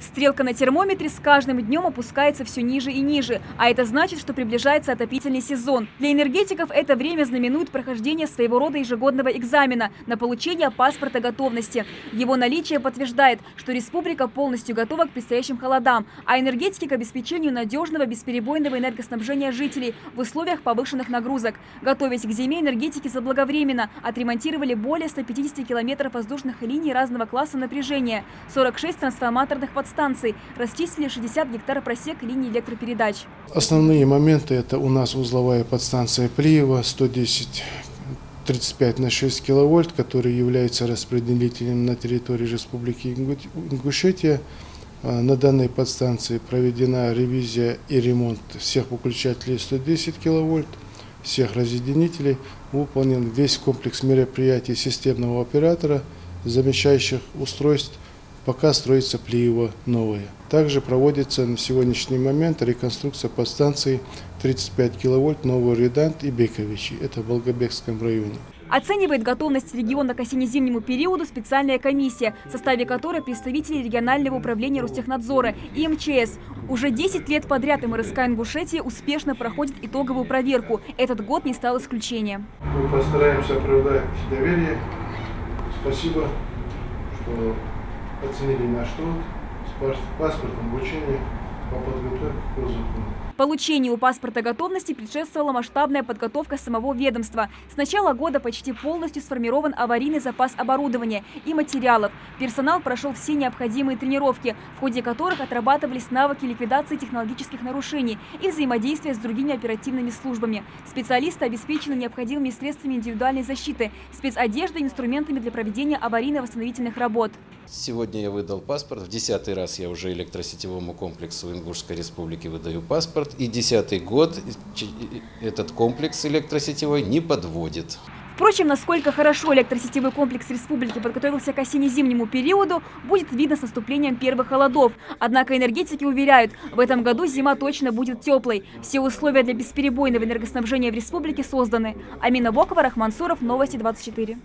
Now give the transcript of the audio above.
Стрелка на термометре с каждым днем опускается все ниже и ниже, а это значит, что приближается отопительный сезон. Для энергетиков это время знаменует прохождение своего рода ежегодного экзамена на получение паспорта готовности. Его наличие подтверждает, что республика полностью готова к предстоящим холодам, а энергетики к обеспечению надежного бесперебойного энергоснабжения жителей в условиях повышенных нагрузок. Готовясь к зиме, энергетики заблаговременно отремонтировали более 150 километров воздушных линий разного класса напряжения, 46 трансформаторных подстанций, расчистили 60 гектар просек линий электропередач. Основные моменты – это у нас узловая подстанция Плиева 110-35 на 6 киловольт, который является распределителем на территории Республики Ингушетия. На данной подстанции проведена ревизия и ремонт всех выключателей 110 киловольт, всех разъединителей. Выполнен весь комплекс мероприятий системного оператора, замещающих устройств, пока строится Плиева новая. Также проводится на сегодняшний момент реконструкция подстанций 35 киловольт Новый Редант и Бековичи. Это в Волгобекском районе. Оценивает готовность региона к осенне-зимнему периоду специальная комиссия, в составе которой представители регионального управления Ростехнадзора и МЧС. Уже 10 лет подряд МРСК Ингушетии успешно проходит итоговую проверку. Этот год не стал исключением. Мы постараемся оправдать доверие. Спасибо, что оценили наш труд с паспортом обучения по подготовке к закону. Получению паспорта готовности предшествовала масштабная подготовка самого ведомства. С начала года почти полностью сформирован аварийный запас оборудования и материалов. Персонал прошел все необходимые тренировки, в ходе которых отрабатывались навыки ликвидации технологических нарушений и взаимодействия с другими оперативными службами. Специалисты обеспечены необходимыми средствами индивидуальной защиты, спецодеждой и инструментами для проведения аварийно-восстановительных работ. Сегодня я выдал паспорт. В 10-й раз я уже электросетевому комплексу Ингушской республики выдаю паспорт. И 10-й год этот комплекс электросетевой не подводит. Впрочем, насколько хорошо электросетевой комплекс республики подготовился к осенне-зимнему периоду, будет видно с наступлением первых холодов. Однако энергетики уверяют, в этом году зима точно будет теплой. Все условия для бесперебойного энергоснабжения в республике созданы. Амина Бокова, Рахман Суров, Новости 24.